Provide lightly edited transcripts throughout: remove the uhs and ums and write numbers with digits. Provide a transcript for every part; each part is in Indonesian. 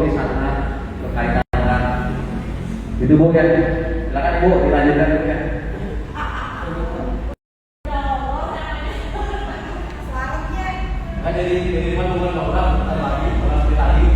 ini sangat berkaitan dengan itu Bu ya. Silakan Bu dilanjutkan Bu ya. Dari mana bukan orang lagi orang tadi.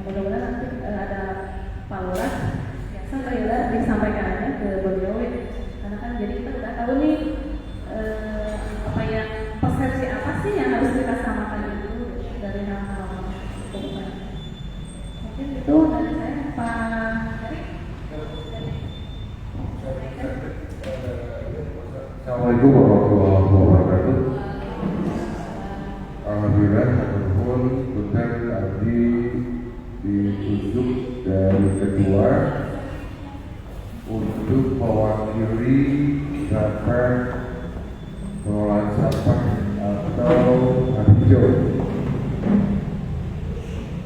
Mudah-mudahan nanti ada Pak Lurah yang Itu dari saya Pak. Assalamualaikum warahmatullahi wabarakatuh. Alhamdulillah, teman-teman, punten abdi ditunjuk dari kedua untuk mewakili rapat pengelolaan sampah atau hijau.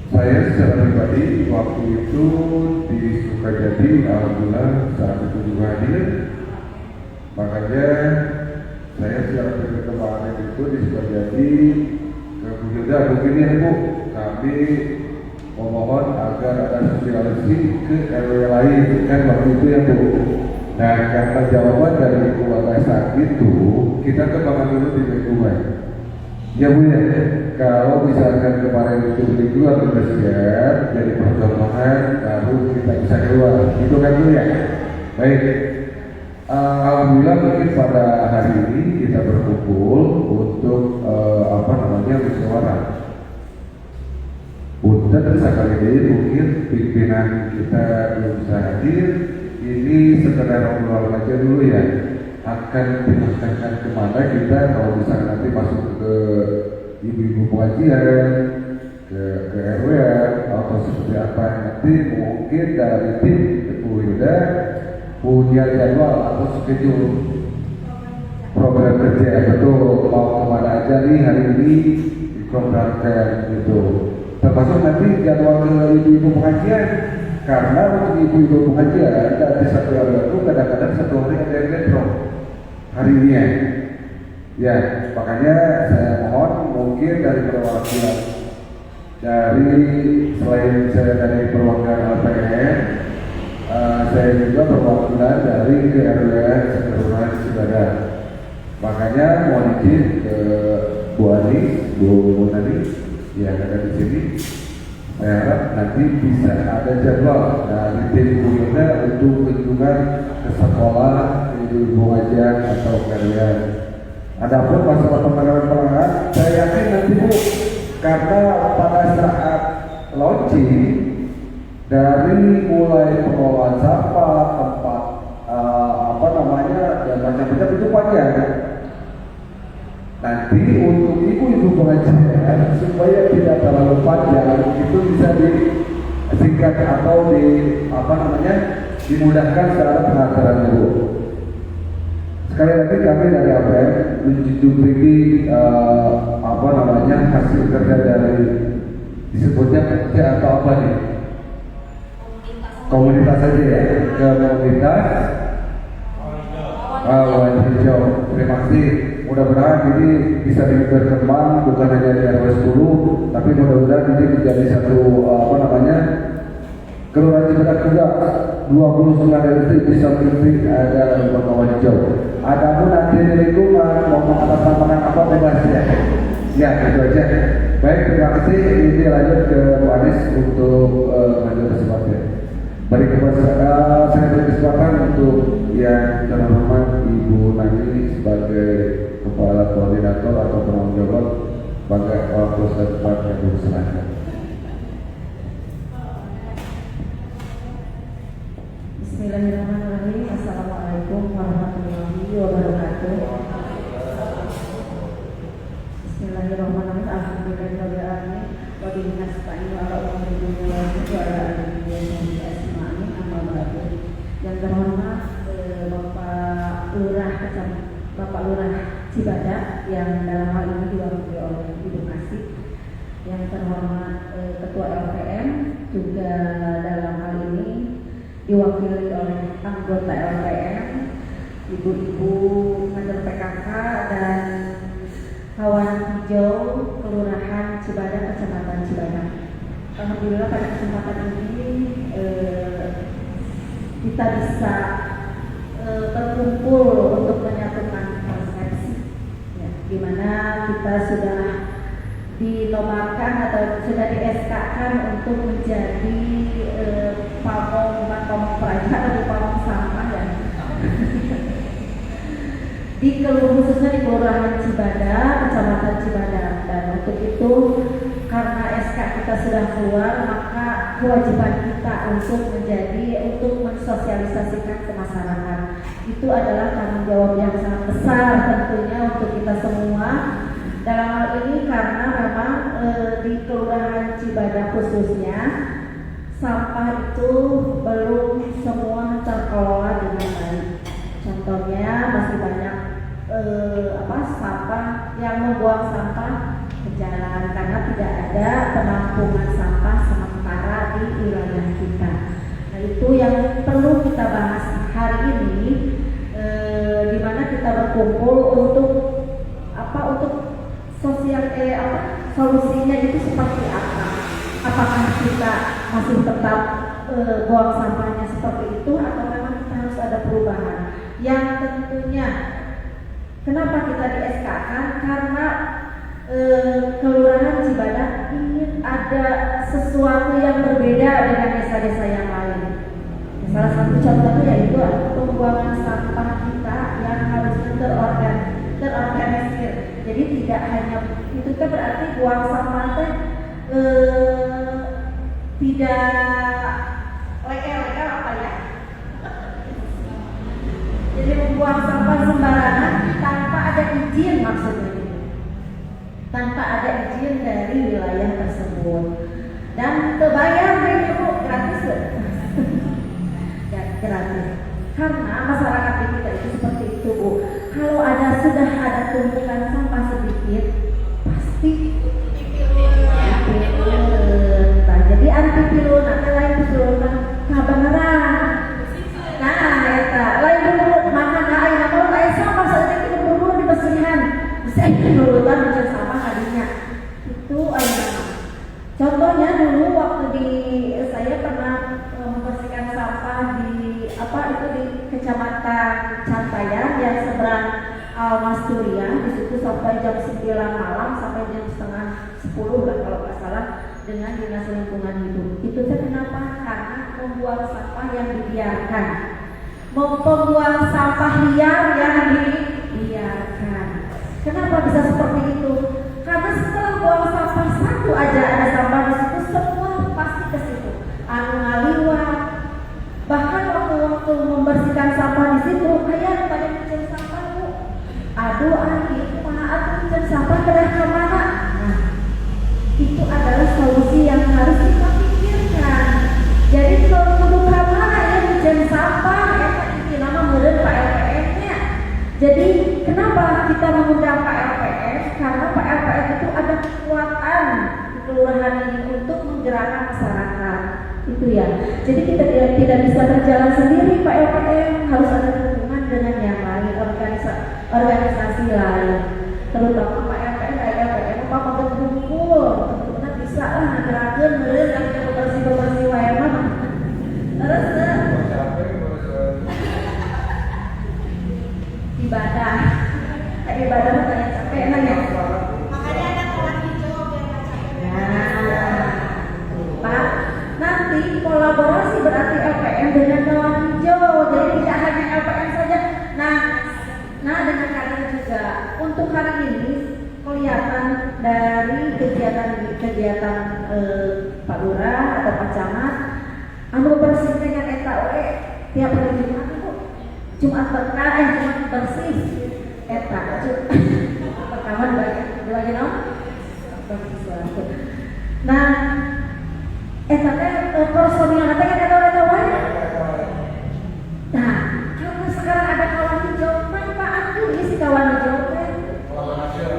Saya secara pribadi waktu itu di Sukajadi, alhamdulillah saat itu juga hadir. Makanya saya secara pribadi kemarin itu di Sukajadi ke Bu Hilda, begini ya Bu, kami memohon agar ada sosialisasi ke RW lain kan waktu itu ya Bu. Nah karena jawaban dari keluarga saat itu kita kembangkan dulu di lingkungan. Ya Bu ya, kalau misalkan kemarin itu keluar bersiap jadi perkembangan baru kita bisa keluar, itu kan Bu ya. Baik. Alhamdulillah mungkin pada hari ini kita berkumpul untuk musyawarah. Punten sekali ini mungkin pimpinan kita belum bisa hadir. Ini sekedar ngobrol aja dulu ya. Akan dimasukkan kemana kita kalau misalnya nanti masuk ke ibu-ibu pengajian, ke RW atau seperti apa nanti mungkin dari tim Bu Hilda punya jadwal atau schedule program kerja, betul mau kemana aja nih hari ini diprogramkan gitu, termasuk nanti jadwal ke ibu-ibu pengajian, karena untuk ibu-ibu pengajian dari satu hari itu kadang-kadang satu hari ada yang ngedrop hari ini ya, makanya saya mohon mungkin dari perwakilan dari selain saya dari perwakilan LPN, saya juga perwakilan dari KRW Kelurahan Cibadak. Makanya mohon izin ke Bu Ani, Bu Nani yang ada di sini. Saya harap nanti bisa ada jadwal dari tim Bu Hilda untuk kunjungan ke sekolah, ibu pengajian atau KRW. Adapun masalah penanganan, saya yakin nanti Bu, karena pada saat launching dari mulai pengelolaan sampah, tempat dan macam-macam itu panjang. Nanti untuk ibu-ibu pengajian supaya tidak terlalu panjang itu bisa disingkat atau dimudahkan secara pengantaran Bu. Sekali lagi kami dari APM menjunjung tinggi hasil kerja dari disebutnya kerja atau apa nih? Komunitas saja ya, ke komunitas Awan Hijau. Terima kasih. Mudah-mudahan ini bisa berkembang bukan hanya di RW 10, tapi mudah-mudahan ini menjadi satu Kelurahan Cibadak juga 29 RT bisa mimpi ada Awan Hijau. Adapun nanti di lingkungan ngomong atas tantangan apa bebas ya. Ya itu aja. Baik, terima kasih. Ini lanjut ke Bu Anis untuk lanjut kesempatan. Beri saya beri kesempatan untuk yang terhormat Ibu Nani sebagai Kepala Koordinator atau penanggung jawab sebagai waktu setempat yang diserahkan. Bismillahirrahmanirrahim. Assalamualaikum warahmatullahi wabarakatuh. Bismillahirrahmanirrahim. Alhamdulillahirrahmanirrahim. Wa bihi nasta'in wa ala umuri dunya wa ala alihi asma'in amma ba'du. Yang terhormat Bapak Lurah Cibadak yang dalam hal ini diwakili oleh Ibu Kasih. Yang terhormat Ketua LPM juga dalam hal ini diwakili oleh anggota LPM, ibu-ibu kader PKK dan kawan hijau Kelurahan Cibadak, Kecamatan Cibadak. Alhamdulillah pada kesempatan ini kita bisa berkumpul untuk menyatukan persepsi, ya, di mana kita sudah dinomarkan atau sudah di-SK-kan untuk menjadi pamong praja atau pamong sampah ya. Khususnya di Kelurahan Cibadak, Kecamatan Cibadak, dan untuk itu karena SK kita sudah keluar, maka kewajiban kita untuk mensosialisasikan ke masyarakat. Itu adalah tanggung jawab yang sangat besar tentunya untuk kita semua. Dalam hal ini karena memang di Kelurahan Cibadak khususnya sampah itu belum semua terkelola dengan baik. Contohnya masih banyak sampah yang membuang sampah ke jalan karena tidak ada penampungan sampah sementara di wilayah kita. Nah, itu yang perlu kita bahas hari ini, di mana kita berkumpul untuk solusinya itu seperti apa? Apakah kita masih tetap buang sampahnya seperti itu atau memang kita harus ada perubahan? Yang tentunya kenapa kita di SK-kan? Karena Kelurahan Cibadak ingin ada sesuatu yang berbeda dengan desa-desa yang lain. Salah satu contohnya yaitu pembuangan sampah kita yang harusnya terorganisir. Jadi tidak hanya itu kan berarti buang sampah tidak legal apa ya? Jadi membuang sampah sembarangan tanpa ada izin, maksudnya tanpa ada izin dari wilayah tersebut dan terbayar itu gratis ya, gratis karena masyarakat kita itu seperti itu Bu. Kalau sudah ada tumpukan sampah sedikit pasti nah, jadi anti pilun atau lain pilun kebenaran lain dulu makan air kalau air sampah sedikit itu buru-buru dibersihkan bisa duluan mencari sampah tadinya itu contohnya dulu waktu saya pernah membersihkan sampah di Kecamatan Cantayan yang seberang Almasturia. Di situ sampai jam 9 malam sampai jam setengah 10 lah kalau nggak salah dengan Dinas Lingkungan Hidup. Itu kenapa? Karena membuang sampah yang dibiarkan, membuang sampah liar yang dibiarkan. Kenapa bisa seperti itu? Karena setelah buang sampah satu aja ada sampah di situ, semua pasti ke situ. Ngaliwat. Bahkan waktu membersihkan sampah di situ, ayah pada mencari sampah Bu. Aduh, maaf mencari sampah kemana? Nah, itu adalah solusi yang harus kita pikirkan. Jadi kalau mana yang mencari sampah, itu nama murid Pak LPM-nya. Jadi kenapa kita mengundang Pak LPM? Karena Pak LPM itu ada kekuatan di kelurahan ini untuk menggerakkan masyarakat. Itu ya. Jadi kita tidak bisa berjalan sendiri Pak LPM, harus ada hubungan dengan yang lain, organisasi lain. Terutama Pak LPM kayak LPM Pak berkumpul, benar bisa lah ngerakeun meureun yang bersih-bersih wae mah. Terus ibadah mah tanya capek nanya. Makanya ada kolam hijau biar capek. Nah, Pak, nanti kolaborasi berarti LPM dengan kawan hijau, jadi tidak hanya LPM saja. Nah dengan kalian juga untuk hari ini kelihatan dari kegiatan Pak Lurah atau Pak Camat, bersih dengan eta tiap hari Jumat Bu. Jumat bersih eta pertama dua naon? Nah, eta personil teh eta wae. Nah, karena sekarang ada kawan hijau, manfaat dulu isi kawan hijau teh.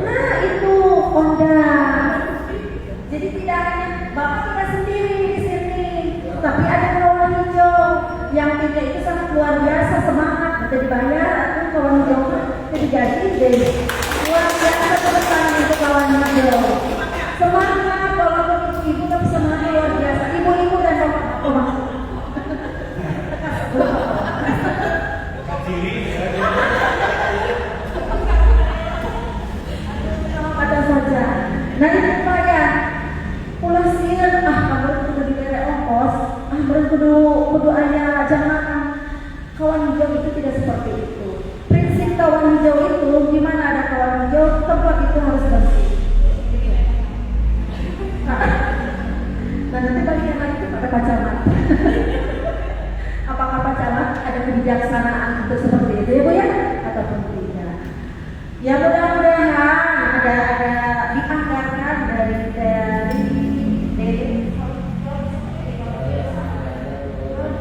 Nah, itu Honda. Jadi tidak hanya Bapak tidak sendiri di sini, tapi ada kawan hijau yang timnya itu sangat luar biasa, semangat, bisa dibayar atau kawan hijau jadi gaji deh. Luar biasa kebetulan itu kawan hijau. Semangat kalau ibu tapi semangat luar biasa. Ibu-ibu dan bapak-bapak. Ada saja. Nah itu saya pulang sir, kamu kudu diberi ongkos, kudu ayah jangan. Kawan hijau itu tidak seperti itu. Prinsip kawan hijau itu, di mana ada kawan hijau, tempat itu harus bersih. Nah nanti bagian lain itu pada Pak Camat. Apakah Pak Camat ada kebijaksanaan untuk seperti itu ya Bu ya? Ataupun tidak? Ya mudah-mudahan ada dianggarkan dari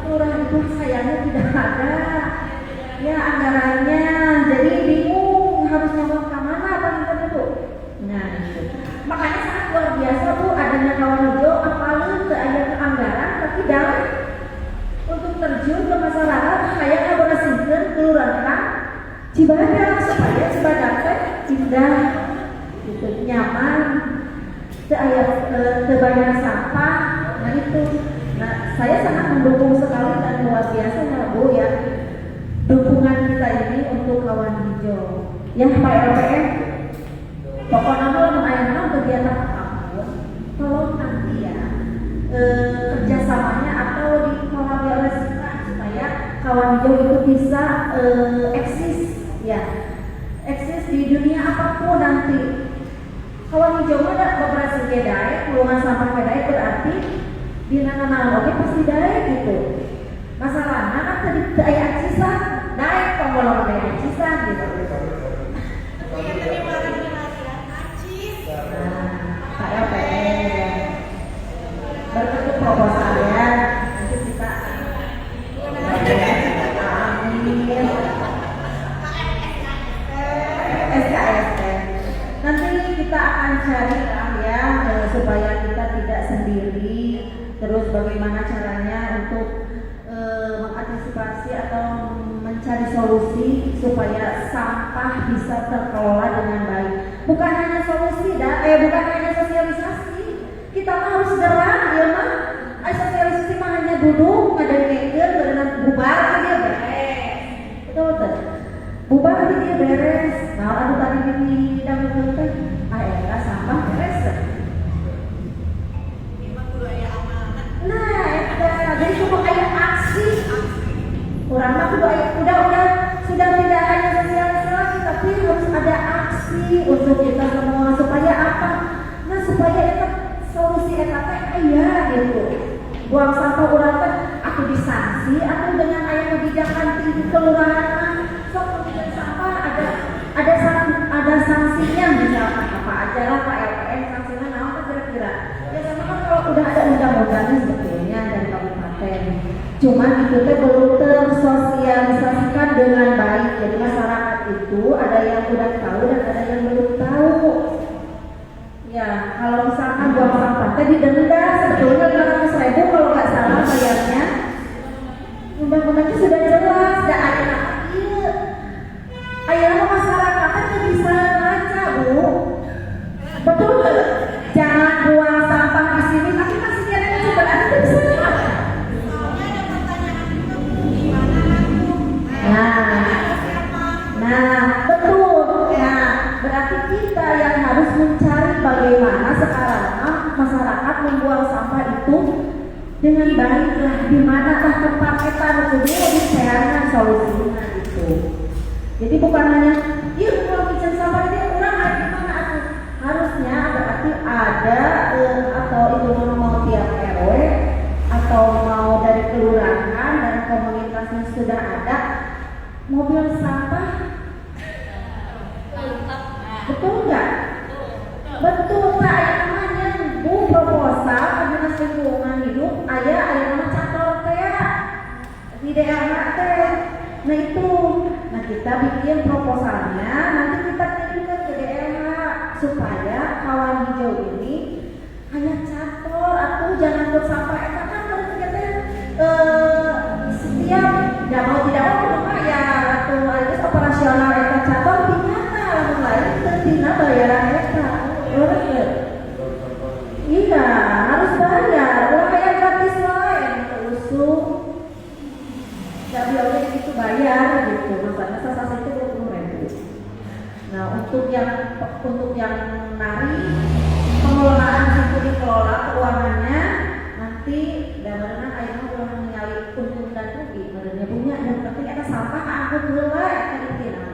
Lurah itu sayangnya tidak ada ya anggarannya, jadi bingung harus nyamuk ke mana Pak Bu. Nah itu makanya sangat luar biasa Bu adanya kawan hijau, apalagi ke anggaran tapi dalam untuk terjun ke masyarakat kayaknya berhasilkan kelurahan Cibadak supaya Cibadak indah gitu, nyaman, banyak sampah. Nah itu, nah saya sangat mendukung sekali dan luar biasa ya Bu ya dukungan kita ini untuk kawan hijau. Yang Pak LPM, pokoknya kalau menayangkan kegiatan apapun, tolong nanti ya kerjasamanya atau dikolaborasikan supaya kawan hijau itu bisa eksis ya, eksis di dunia apapun nanti. Kawan hijau ada beberapa kedai, puluhan sampah kedai berarti di nana oke pasti daya gitu. Masalahnya kan tadi daya eksisan, daya pengelola daya eksisan gitu. Pak LPM berbentuk proposalnya nanti kita SKSN nanti kita akan cari ya supaya kita tidak sendiri, terus bagaimana caranya untuk mengantisipasi atau mencari solusi supaya sampah bisa terkelola dengan baik. Bukan hanya solusi bukan hanya sosialisasi, kita mah harus gerak ya mah. Sosialisasi mah hanya duduk ngadengkeun berenang bubar dia beres. Betul. Bubar dia beres. Nah, anu tadi di dangdut teh eta sampah beres. Nah, jadi cuma kayak aksi. Orang mah udah sudah tidak hanya sosialisasi tapi harus ada aksi untuk kita semua supaya apa? Nah, supaya eta solusi eta teh aya gitu. Buang sampah urang teh aku disanksi atau dengan aya kebijakan di kelurahan mah sok pembuangan sampah ada sanksinya misalkan apa aja lah Pak LPM sanksinya naon kira-kira. Ya sama kan kalau udah ada undang-undangnya sebetulnya dari kabupaten. Cuman itu teh belum tersosialisasikan dengan baik. Jadi masyarakat itu ada yang udah tahu dan ada yang belum tahu. Ya, kalau misalkan buang sampah teh didenda sebetulnya 500.000 kalau nggak salah bayarnya. Undang-undangnya sudah jelas, dan ada apa iya. Ayeuna masyarakatnya tuh bisa baca Bu. Betul nggak? Jangan buang sampah di sini, tapi masih ada sebenarnya bisa. Nah, betul. Ya, berarti kita yang harus mencari bagaimana sekarang masyarakat membuang sampah itu dengan baik lah. Di mana tempat kita kudu dicarikan solusinya itu. Jadi bukan hanya, iya kalau bicara sampah ini orang ada di mana aku. Harusnya berarti ada atau itu mau tiap RW atau mau dari kelurahan dan komunitasnya sudah ada mobil sampah. Betul nggak? Betul Pak. Yang namanya Bu proposal Dinas Lingkungan Hidup ada nama cator teh di daerah teh. Nah itu, nah kita bikin proposalnya, nanti kita kirimkan ke daerah supaya kawan hijau ini hanya cator atau jangan bersampah. Kan kalau kita setiap tidak mau ya atau ada operasional eta cator dinyata lamun lain tina bayaran eta. Iya, harus bayar. Ulah kayak gratis wae usung. Enggak biasa itu bayar gitu. Masalahnya sasas itu 20.000. Nah, untuk yang nari pengelolaan itu dikelola keuangannya nanti dalam ayeuna ulah ningali untung dan rugi merenya punya dan penting eta sampah angkut heula eta intina.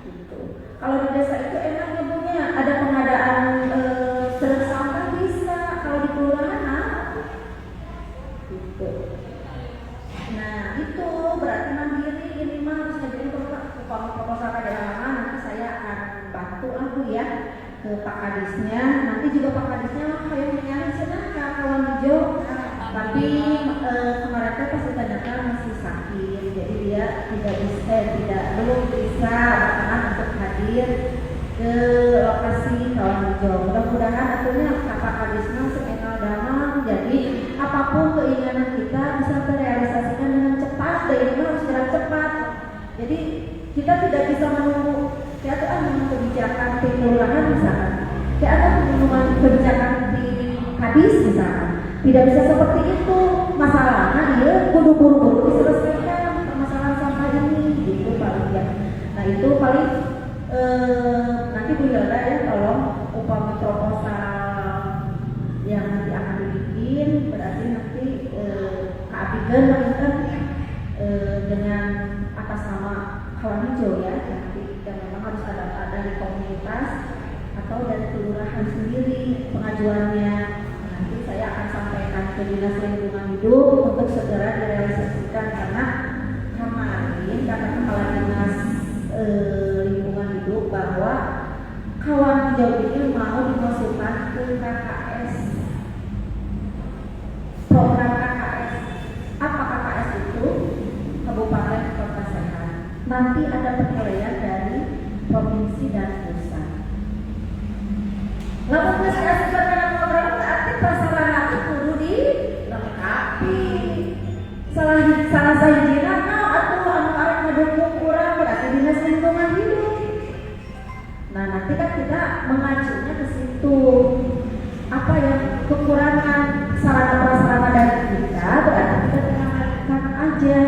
Gitu. Kalau di desa itu enaknya punya ada pengadaan truk sampah bisa, kalau di kelurahan Nah itu berarti mandiri ini mah harus ngajuin proposal kedatangan. Nanti saya akan bantu aku ya ke Pak Kadisnya. Nanti juga Pak Kadisnya kayak menyalin senang kawan hijau. Tapi kemarin tuh pas ditanyakan masih sakit, jadi dia belum bisa berkenan untuk hadir ke lokasi kawan hijau. Mudah-mudahan akhirnya Pak Kadisnya sengal damang. Jadi apapun keinginan kita bisa terrealisasikan dengan cepat. Dan ini harus gerak cepat. Jadi kita tidak bisa menunggu. Kita menunggu kebijakan di kelurahan misalkan. Kita ada menunggu kebijakan di Kadis misalkan. Tidak bisa seperti itu. Masalahnya dia buru-buru diselesaikan permasalahan sampah ini. Gitu paling ya. Nah itu paling nanti Bu Hilda ya tolong upami proposal yang nanti akan dibikin, berarti nanti Kak Abigail mengingat dengan atas nama kawan hijau ya, nanti dan memang harus ada dari komunitas atau dari kelurahan sendiri pengajuannya. Nanti saya akan sampaikan ke Dinas Lingkungan Hidup untuk segera direalisasikan karena kemarin kata Kepala Dinas Lingkungan Hidup bahwa kawan hijau ini mau dimasukkan ke KKS, program KKS. Apa KKS itu? Kabupaten Kota Sehat. Nanti ada penilaian dari provinsi dan pusat. Lalu saya sebenarnya program berarti persoalan itu kudu dilengkapi. Salah saya jinak atau anu mendukung kurang berarti Dinas Lingkungan Hidup. Nah nanti kan kita mengacunya ke situ. Apa yang kekurangan sarana prasarana dari kita berarti kita tinggalkan aja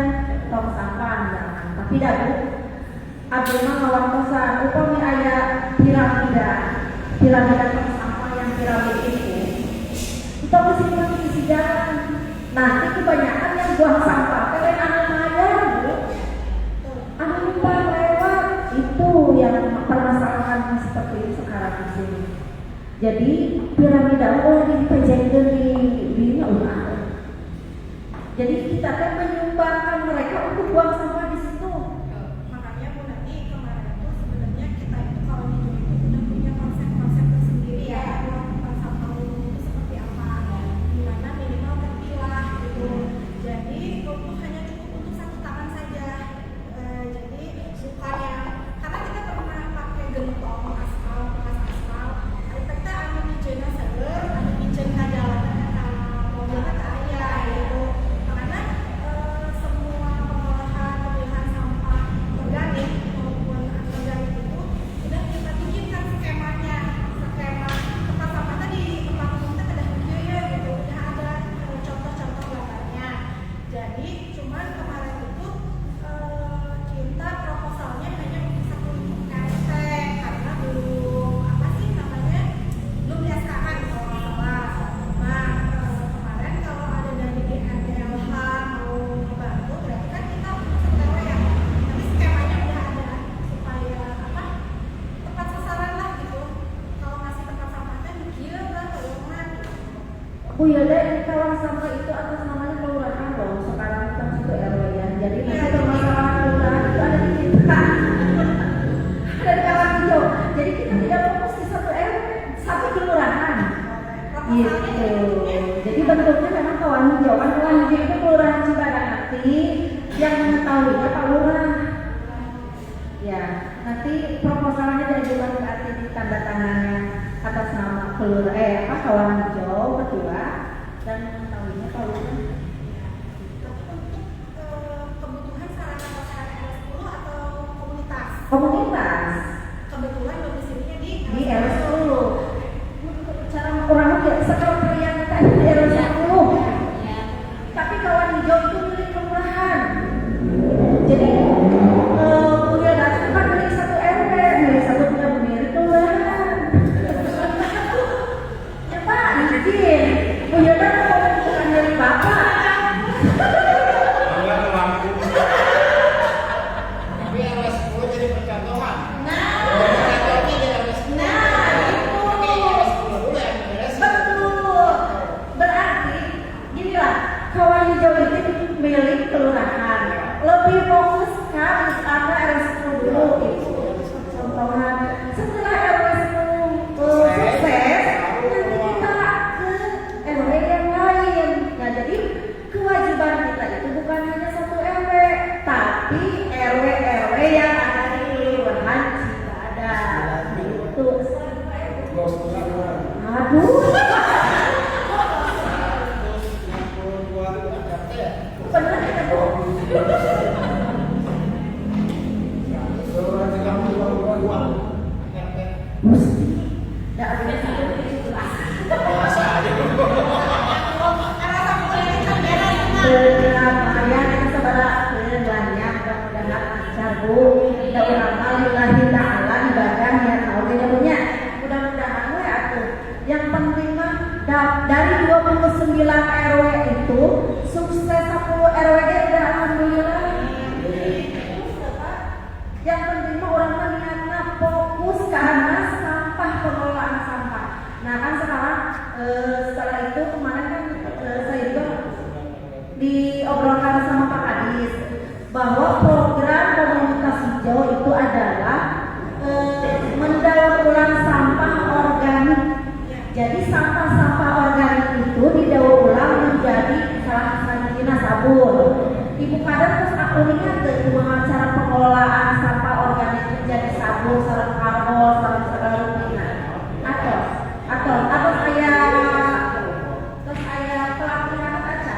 tong sampah misalkan. Tapi dah Bu, abdi mah ngawal kosan upami aya piramida tong sampah yang piramid itu. Kita mesti mengisi jalan. Nanti kebanyakan yang buang sampah kalian anu mayar Bu. Anu numpang lewat itu yang permasalahan seperti ini sekarang di sini. Jadi piramida dipencetkan di ulah. Jadi kita kan menyumbangkan mereka untuk buang sampah di situ. Makanya Bu Nani kemarin itu sebenarnya kita itu kalau di itu udah punya konsep-konsep tersendiri ya buat tempat sampah umum itu seperti apa, dimana minimal terpilah gitu. Jadi untuk hanya cukup untuk satu tangan saja. Jadi bukannya karena kita pernah pakai gentong aspal, bekas aspal, kita anu bijeuna seger, anu bijen ka jalanan ka mobilna ka aya gitu. Karena semua pemilahan sampah organik maupun anorganik itu sudah kita bikinkan skemanya, skema tempat sampah tadi tempat umum kita sudah ya gitu, udah ada contoh-contoh gambarnya. Jadi cuman kemarin itu kita proposalnya hanya untuk satu lingkup KSP karena belum apa sih namanya belum diasakan kalau nggak salah. Nah kemarin kalau ada dari DLH mau membantu berarti kan kita untuk setelah ya, tapi skemanya udah ada supaya apa tepat sasaran lah gitu. Kalau ngasih tempat sampahnya gila lah lowongan. Bu Hilda ini kawan sampah itu atas namanya kelurahan loh. Sekarang kita situ RW ya. Jadi nanti permasalahan kelurahan itu ada di kita. Ada di kawan hijau. Jadi kita tidak fokus di satu RW, satu kelurahan. Gitu. Jadi bentuknya memang kawan hijau. Kan kawan hijau itu kelurahan Cibadak nanti yang mengetahuinya Pak Lurah. Ya, nanti proposalnya diajukan berarti di tanda tangannya atas nama kawan hijau ketua dan mengetahuinya Pak Lurah. Tapi untuk kebutuhan sarana prasarana RW 10 atau komunitas? Komunitas Kebetulan domisilinya di RW 10. Cara kurang lebih sekretariat kita di RW 10. Tapi kawan hijau itu milik kelurahan. Jadi punya data kan milik satu RW, milik satu punya milik kelurahan. Ya Pak, izin. Punya data bukan milik Bapak. Tapi RW 10 jadi percontohan. Nah, milik kelurahan. Lebih fokus kan ada RW 10 dulu itu contohan. Setelah RW 10 sukses, nanti kita ke RW yang lain. Nah, jadi kewajiban kita itu bukan hanya satu RW, tapi RW-RW yang ada di kelurahan Cibadak. Itu. Aduh. Benar kita mesti tidak ada yang penting mah dari 29 RW itu sukses 10 RW udah alhamdulillah. Yang penting mah orang niatnya fokus karena sampah, pengelolaan sampah. Nah kan sekarang setelah itu kemarin kan saya juga diobrolkan sama Pak Kadis bahwa program komunitas hijau itu adalah mendaur ulang sampah organik. Jadi sampah-sampah organik itu didaur ulang menjadi salah satunya sabun. Ibu kadang terus aku lihat gimana cara pengelolaan sampah organik menjadi sabun, sarang karbol, sarang rutina. Atau saya pelatihan aja.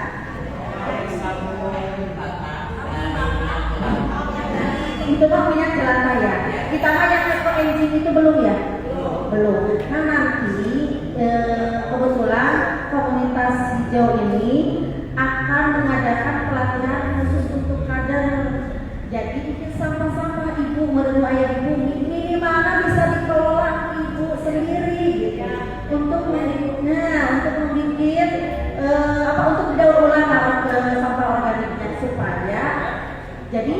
Itu mah minyak jalan raya. Kita mah yang eco engine itu belum ya? Belum. Nah nanti kebetulan komunitas hijau ini akan mengadakan pelatihan khusus untuk kader. Jadi bikin sampah-sampah ibu merdu ayah ibu minimal bisa dikelola ibu sendiri gitu. Untuk membuat untuk daur ulang sampah organiknya supaya jadi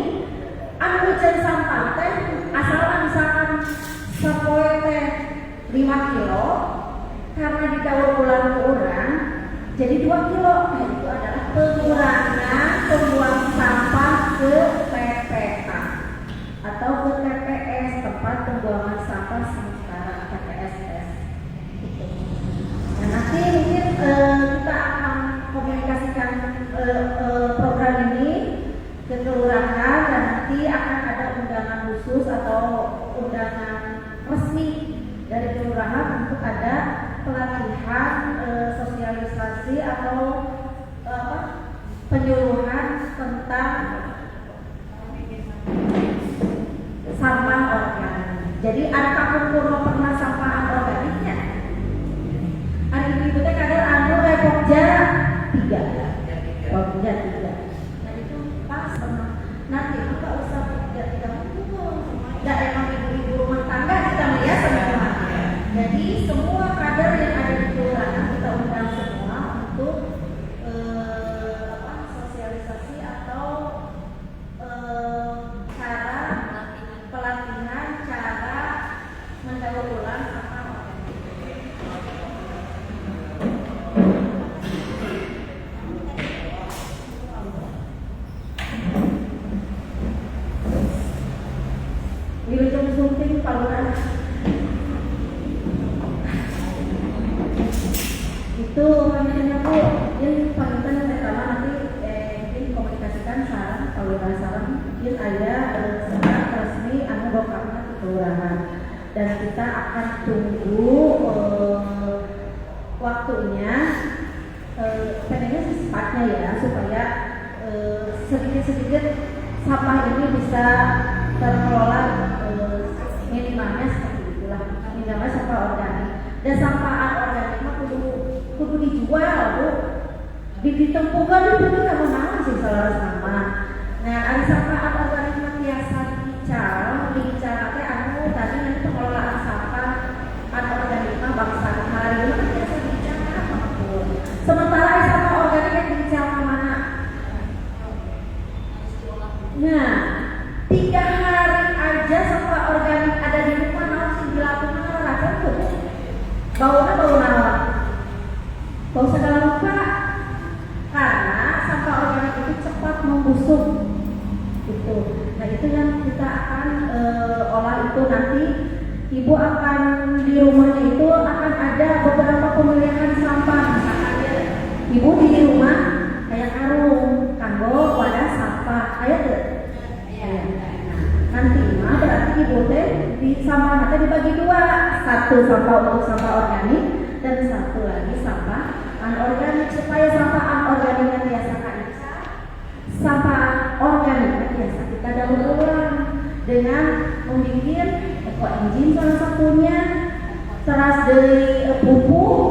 cari sampah teh asalnya misalkan sepoe teh 5 kilo karena didaur ulang ke orang jadi 2 kilo. Nah, itu adalah pengurangan pembuang sampah ke TPA atau ke TPS, tempat pembuangan sampah sementara, TPSS gitu. Nah, nanti mungkin kita akan komunikasikan program ini ke kelurahan dan nanti akan ada undangan khusus atau undangan resmi dari kelurahan untuk ada pelatihan sosialisasi atau penyuluhan tentang sampah organik. Jadi ada Kampung Purwo pernah sampah organiknya. Ada ibu teh kadang anu Pokja 3. Pokja 3. Nah itu pas pernah. Nanti kita usah tidak enggak emang ibu-ibu rumah tangga kita melihat sama. Jadi semua kader yang ada di kelurahan kita undang semua untuk sosialisasi atau cara pelatihan cara mendaur ulang sampah organik. Wilujeng sunting paluran. Itu makanya Bu, ini pamitan pertama nanti mungkin komunikasikan saran, saluran saran mungkin ada saran resmi anu bokapna ke kelurahan dan kita akan tunggu waktunya pengennya secepatnya ya supaya sedikit-sedikit sampah ini bisa terkelola minimalnya seperti itulah, minimalnya sampah organik dan sampah organik mah kudu dijual Bu, ditempukan itu kamu naon sih salah sama. Nah ada sampah organik mah biasa dibicara teh anu tadi nanti pengelolaan sampah organik mah bangsa hari ini kan biasa dibicara apapun. Sementara sampah organik yang dibicara kemana? Nah 3 hari aja sampah organik ada di rumah naon sih dilakukan raja tuh. Baunya bau naon? Bau segala rupa karena sampah organik itu cepat membusuk itu. Nah itu yang kita akan olah itu nanti. Ibu akan di rumahnya itu akan ada beberapa pemilihan sampah. Misalkan ya, ibu di rumah kayak karung, kanggo, wadah sampah, kayak tuh. Nanti mah berarti ibu teh di sampah nanti dibagi dua, satu sampah untuk sampah organik dan satu lagi sampah anorganik, supaya sampah anorganiknya biasa kaca, sampah organiknya biasa kita daur ulang dengan membuat ekoenzim salah satunya, teras dari pupuk.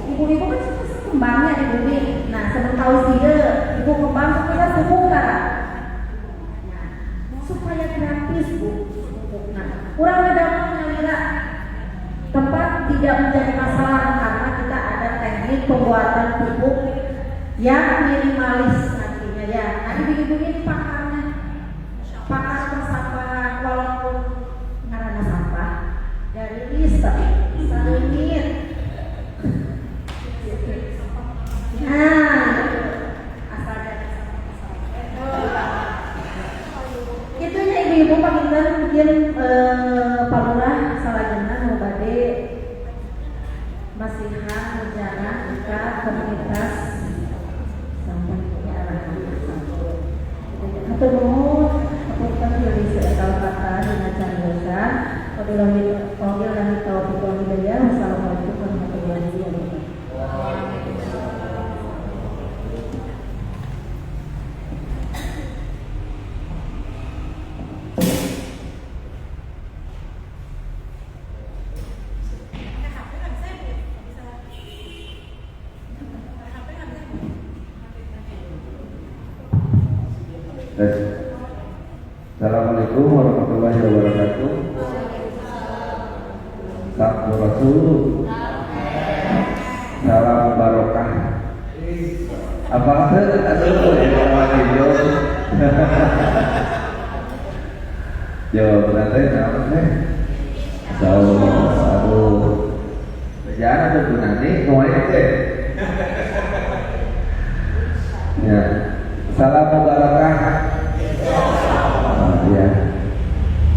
Ibu-ibu kan suka kembangnya di bumi. Nah sebelum tahu sih ibu kembang kita pupuk kan. Supaya gratis bu. Nah, kurang dapat ngalira tempat tidak menjadi masalah karena kita ada teknik pembuatan pupuk yang minimalis nantinya ya. Nah ibu-ibu ini pakarnya, pakar persampahan walaupun karena sampah dari lista salimit. Nah, asal dari itu ya ibu-ibu pakinten mungkin Pak Lurah salajengna nu bade masihan rencana kita komunitas sampai ke arah atau nuhun apunten dari segala kata dina cariosa wabillahi taufiq wal hidayah. Wassalamualaikum warahmatullahi wabarakatuh. Assalamualaikum warahmatullahi wabarakatuh. Sampurasun. Salam barokah. Apa aduh ya mati yo. Jawab nanti nama teh. Aduh. Jangan ada nanti ngomongin teh. Ya. Salam barokah. Ya.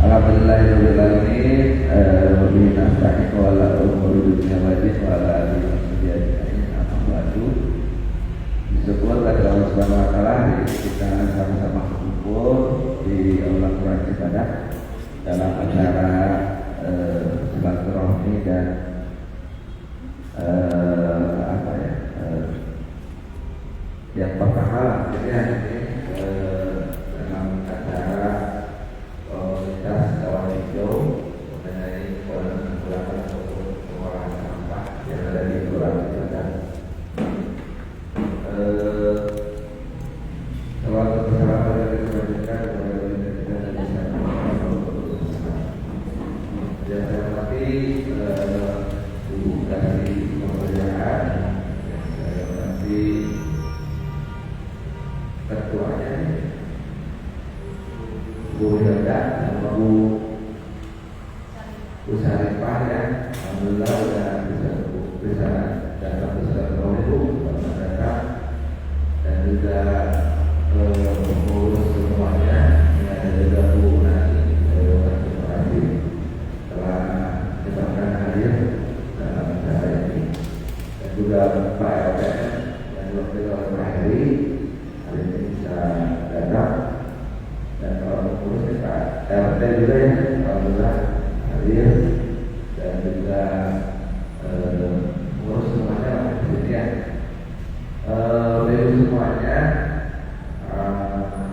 Alhamdulillahirabbil alamin. Wabillahi nasta'in wa ala umuri dunya wa din wa ala alihi washabihi amma ba'du. Syukur kepada Allah Subhanahu wa taala kita sama-sama berkumpul di aula Quran Cibadak dalam acara silaturahmi dan yang pertama jadi ini dalam acara komunitas kawan hijau mengenai penanggulangan pengolahan sampah yang ada di Kelurahan Cibadak. Selalu bersama dari kebajikan kepada kita dan bisa yang saya hormati Ibu dari Pemerintahan, saya hormati ketuanya Bu Hilda sama Bu Saripah ya. Alhamdulillah sudah bisa datang ke Silaturahmi selamat datang dan juga pengurus semuanya ada juga Bu Nani terima kasih telah menyempatkan hadir dalam acara ini dan juga Pak LPM dan Wakil Pak Heri hari ini bisa datang dan kalau pengurus Pak LT juga ya alhamdulillah hadir dan juga pengurus semuanya ya dari semuanya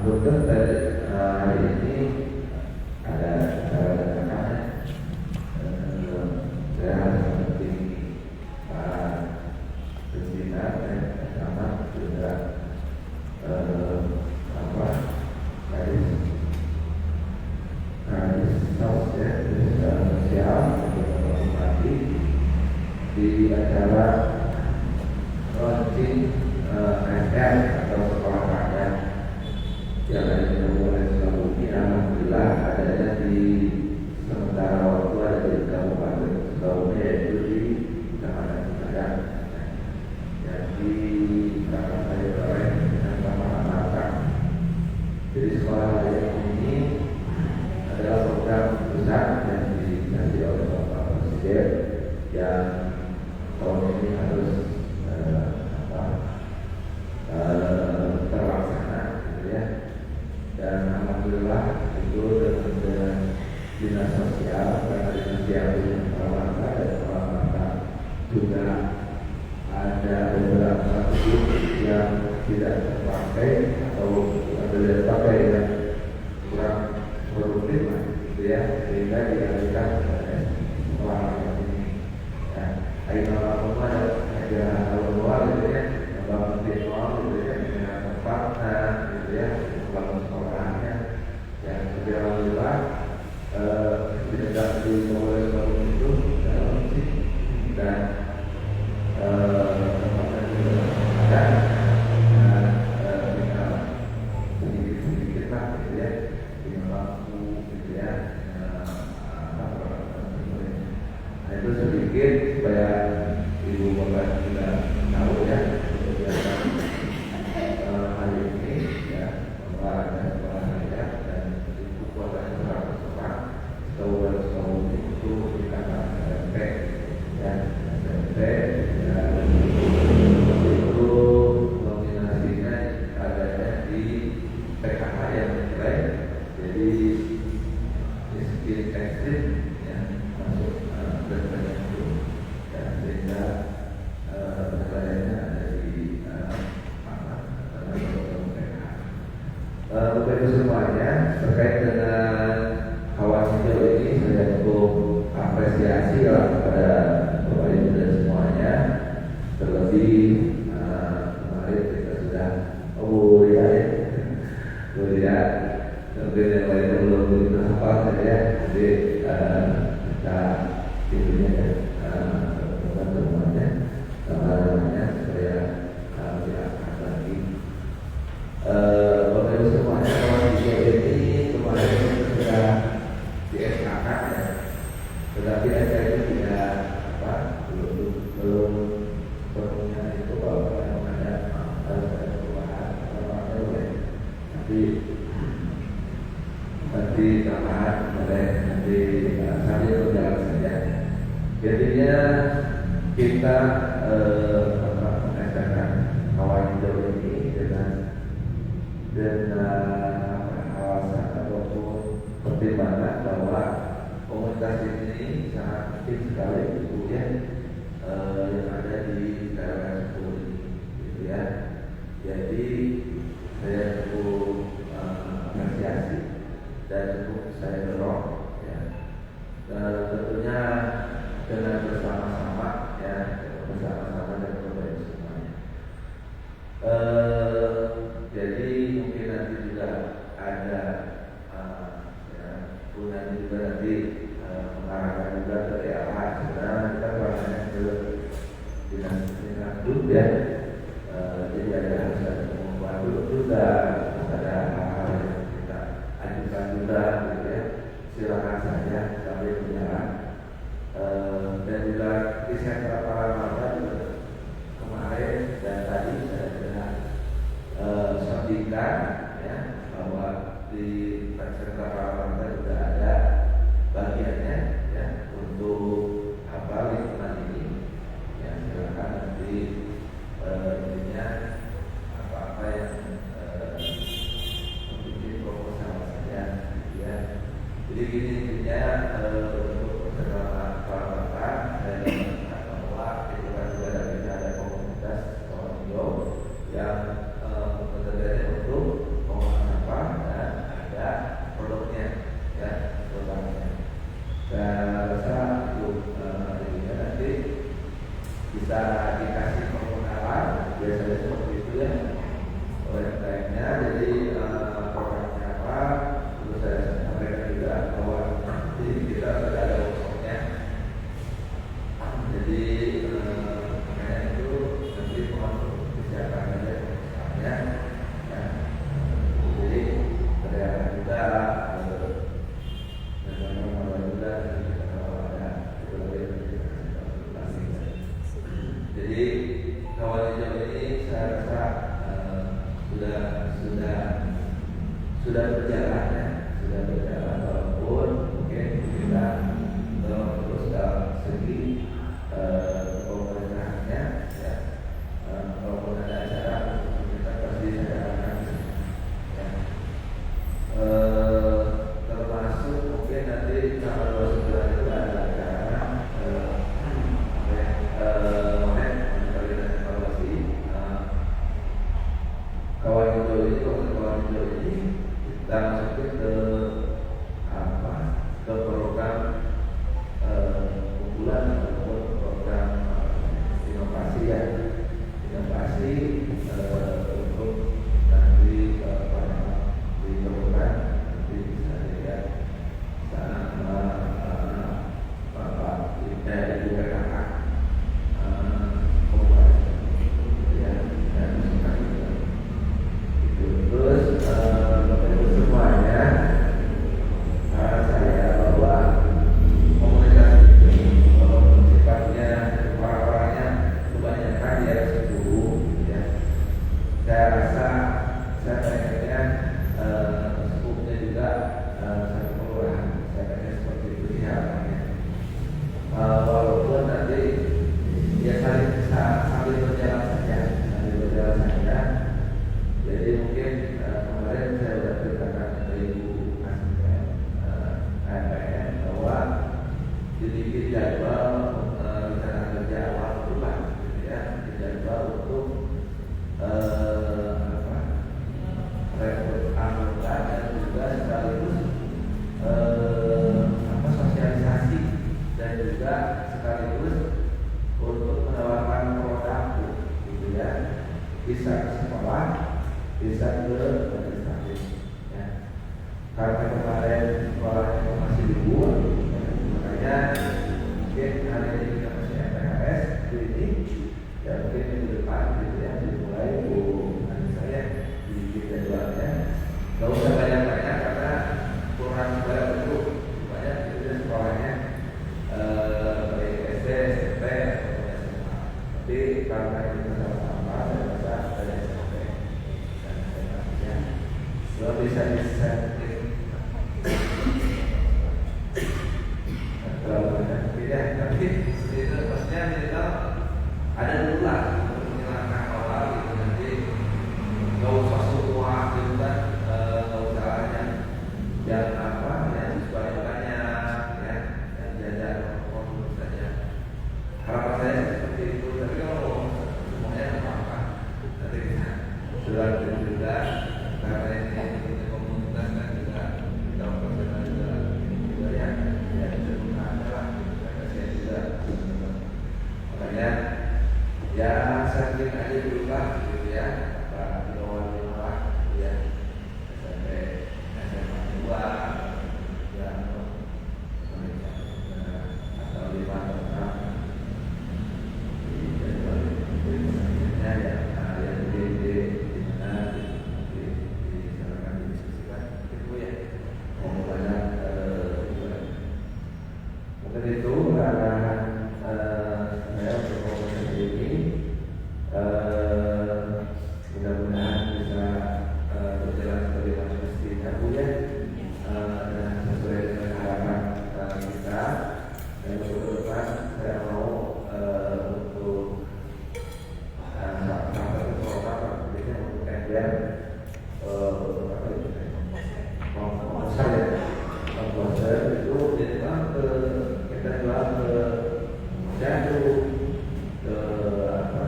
untuk hari ini ada acara saya harus seperti Pak pimpinan sama juga di acara launching SR atau sekolah rakyat yang ada di Kabupaten Sukabumi. Alhamdulillah adanya di sementara waktu ada di Kabupaten Sukabumi yaitu di Kecamatan Cibadak. Jadi karena saya oleh dengan sama matang membangun sekolahnya. Yang tapi alhamdulillah tidak dimulai bangun itu dalam sih dan tempatnya juga ada tinggal sedikit lah gitu ya, tinggal lampu gitu ya. Nah itu sedikit supaya ibu bapak juga tahu ya kegiatan hari ini ya, bahwa ada sekolah saya dan ibu keluarganya sekolah tahu itu dikatakan SMP ya, SMP ya, itu nominasinya adanya di PKH yang baik, jadi miskin ekstrim yang masuk berbanyak itu ya, sehingga nilainya ada di Bapak Ibu semuanya, terkait dengan kawan hijau ini saya cukup apresiasi lah kepada Bapak Ibu dan semuanya. Terlebih kemarin kita sudah Bu Ria mungkin yang lainnya belum begitu hafal saya, jadi kita itunya ya teman semuanya namanya supaya diangkat lagi. Bapak Ibu semuanya, kawan hijau ini kemarin sudah di SKK ya, tetapi SK itu tidak belum sepenuhnya itu kalau ada perubahan nanti tambahan boleh nanti sambil berjalan saja. Jadinya kita mengajarkan kawan hijau ini dengan alasan ataupun pertimbangan bahwa komunitas ini sangat penting sekali itu ya, yang ada di daerah Sepuluh gitu ya. Jadi saya cukup apresiasi dan cukup saya dorong ya, tentunya dengan bersama-sama ya, bersama-sama dan berbagi semuanya. Jadi mungkin nanti juga ada ya, punya juga nanti mengarahkan juga ke DLH. Sebenarnya kita pernah ke dinas dulu ya, jadi harus ada pengumuman dulu juga, ada hal-hal yang kita ajukan juga gitu ya. Silakan saja sambil berjalan. Dan juga di sentra Paramarta juga kemarin dan tadi saya sudah sampaikan ya, bahwa di sentra Paramarta juga ada bagiannya ya untuk apa lingkungan ini ya. Silakan nanti intinya apa-apa yang membuat proposal saja ya. Jadi gini intinya untuk bersama Paramarta dan bahwa itu kan juga ada komunitas kawan hijau yang bekerja untuk pengolahan sampah dan ada produknya ya, produknya. Saya rasa itu ini nanti bisa dikasih pengenalan biasanya seperti itu ya oleh lainnya. Jadi programnya apa terus saya sampaikan juga bahwa nanti kita sudah ada workshopnya. Jadi makanya itu nanti mohon disiapkan saja ya. Jadi ada juga jadi kawan hijau ini saya rasa sudah berjalan ya, sudah berjalan walaupun mungkin kita terus dalam segi pemerintahannya ya, walaupun ada acara kita pasti saya akan ya. Termasuk mungkin nanti tanggal 29 itu ada acara kawan hijau ini kita masuk ke program unggulan ataupun program inovasi ya, inovasi untuk nanti Kalau bisa disetting terlalu banyak ya, tapi itu maksudnya minimal ada dulu lah untuk menghilangkan awal gitu, nanti nggak usah semua gitu kan, nggak usah yang apa yang siswanya banyak ya, yang jajan ngomong saja. Harapan saya seperti itu, tapi kalau semuanya nggak apa-apa, nanti kita sudah juga karena ini komunitas kan juga kita operasional juga ya juga adalah kasihan juga, makanya ya saking aja dulu lah gitu ya, apa di awal lah ya sampai SMA 2 ya atau 5 atau 6 ya yang di mana disarankan didiskusikan itu ya banyak mungkin itu arahan saya untuk komunikasi ini, mudah-mudahan bisa berjalan sebagaimana mestinya Bu ya, dan sesuai dengan harapan kita. Dan untuk ke depan saya mau untuk sampai ke kota publiknya untuk ember saya itu memang kita jual ke jadu ke apa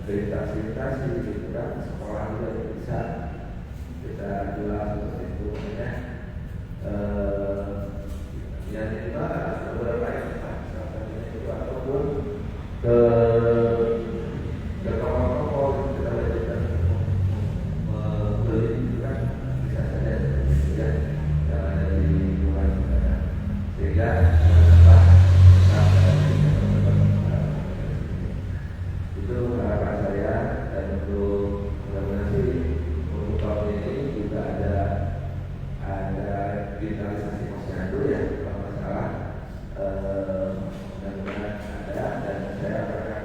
ke instansi gitu kan, sekolah juga bisa kita jual seperti itu ya. Yang kedua beberapa yang salah satunya itu ataupun ke toko-toko kita wajibkan membeli itu kan bisa saja ya yang ada di lingkungan kita, sehingga itu harapan saya. Dan untuk mudah-mudahan sih untuk tahun ini juga ada digitalisasi posyandu ya kalau nggak salah, mudah-mudahan ada, dan saya akan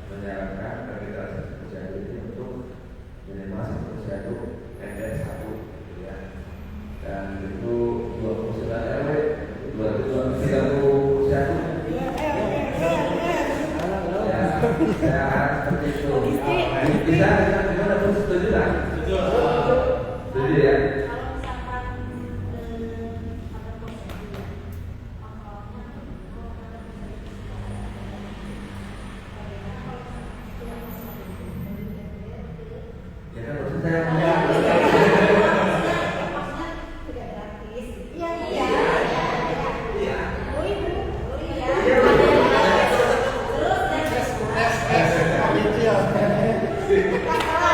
menyarankan digitalisasi posyandu ini untuk minimal satu posyandu MDR 1 gitu ya, dan itu 29 RW 30 posyandu ya, saya harap seperti itu bisa gimana pun setuju lah, setuju ya. Ya kan maksud saya Masalah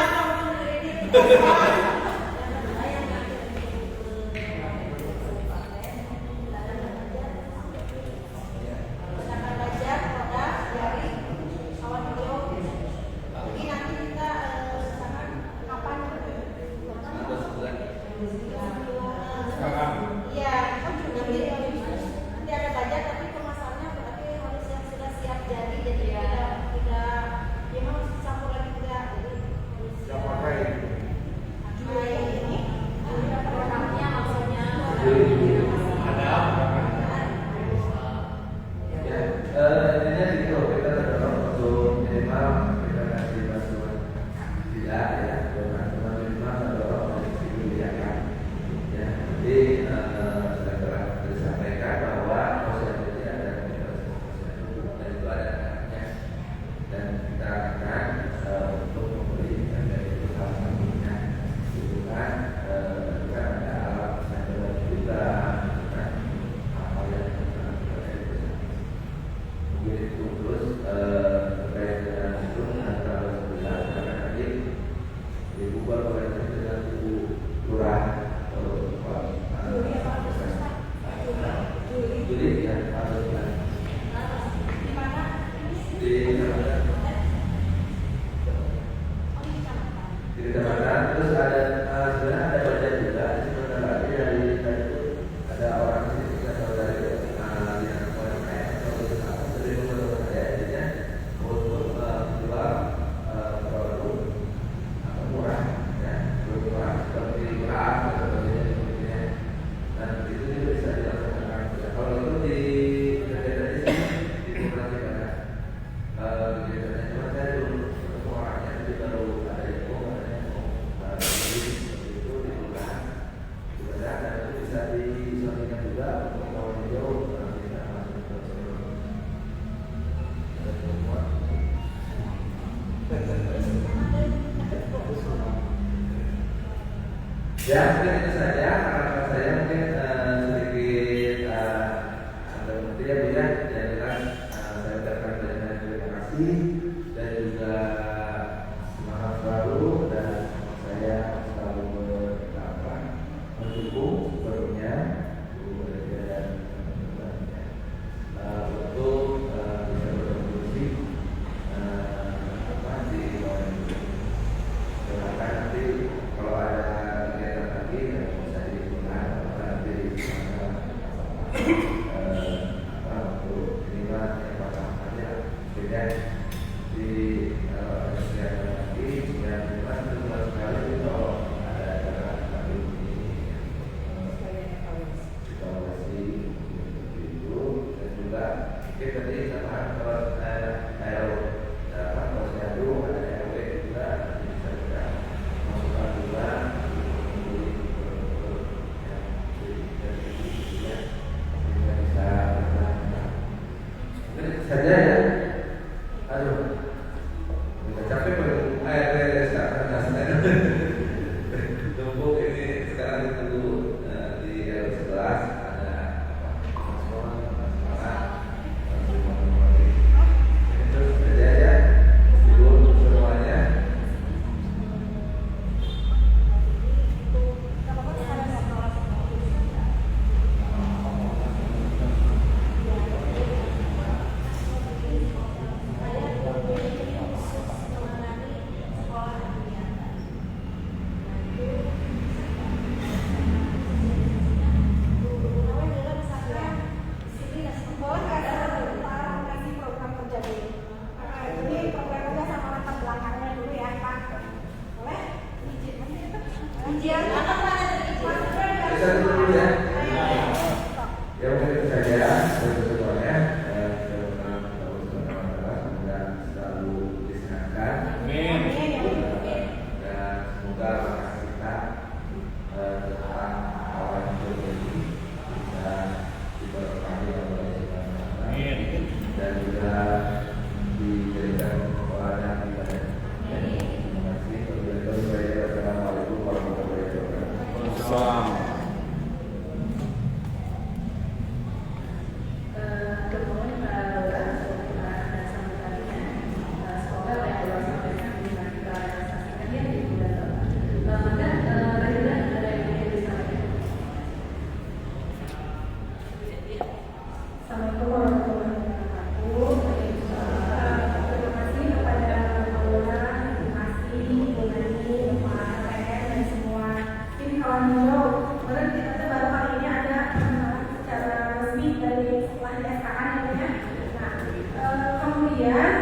Ya mungkin itu saja. Harapan saya mungkin sedikit ada bukti ya Bu ya. Yang jelas saya ucapkan banyak terima kasih dan juga semangat selalu, dan saya selalu mendukung sepenuhnya Bu Reja dan teman-temannya untuk bisa berkontribusi di silakan nanti kalau ada kegiatan lagi yang bisa dilakukan nanti untuk terima yang bakal ada beda di kegiatan lagi dan memang betul sekali kalau ada acara kali ini evaluasi itu, dan juga mungkin tadi sama kalau posyandu ada RW juga bisa kita masukkan juga saja ya. Aduh, udah capek baru tumpuk ini. Sekarang ditunggu di RW 11 ada itu saja ya. Ibu semuanya. Bisa dulu ya. Ya mungkin itu saja untuk semuanya. Semoga selalu disenangkan. Dan semoga langkah kita tentang kawan hidup ini bisa diberkahi oleh Tuhan dan juga dijadikan teladan ibadah. Terima kasih. Wassalamualaikum warahmatullahi wabarakatuh. Assalamualaikum warahmatullahi wabarakatuh. Terima kasih kepada Maulana, terima kasih Bu Nani, Pak RR, dan semua tim kawan hijau. Kemudian kita tuh baru kali ini ada secara resmi dari setelah SKA ya. Nah, kemudian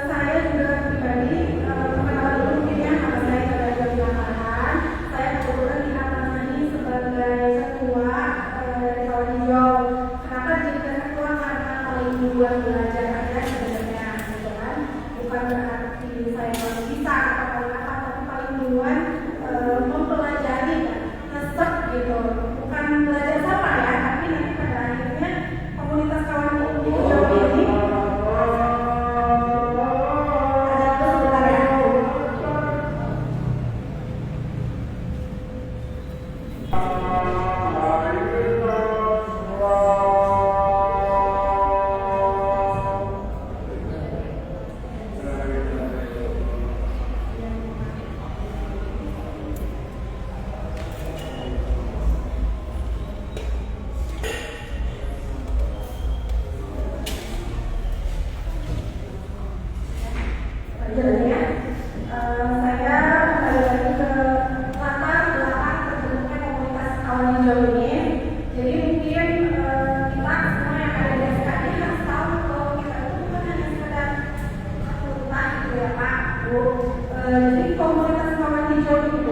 saya juga pribadi perkenalan dulu mungkin ya, karena saya juga ada di lapangan. Saya kebetulan diamanai sebagai ketua dari kawan hijau. Kenapa jadi ketua? Karena paling duluan belajar aja sebenarnya, gitu kan? Bukan berarti saya paling bisa atau paling apa, tapi paling duluan mempelajari, ngesep gitu. Bukan belajar sama ya, tapi nanti pada akhirnya komunitas kawan hijau ini ada sebentar ya. Lanjut ya. Saya kembali lagi ke latar belakang terbentuknya komunitas kawan hijau ini. Jadi mungkin kita semua yang ada di SKD harus tahu kalau kita itu bukan hanya sekedar fakultas gitu ya Pak, Bu. Jadi komunitas kawan hijau ini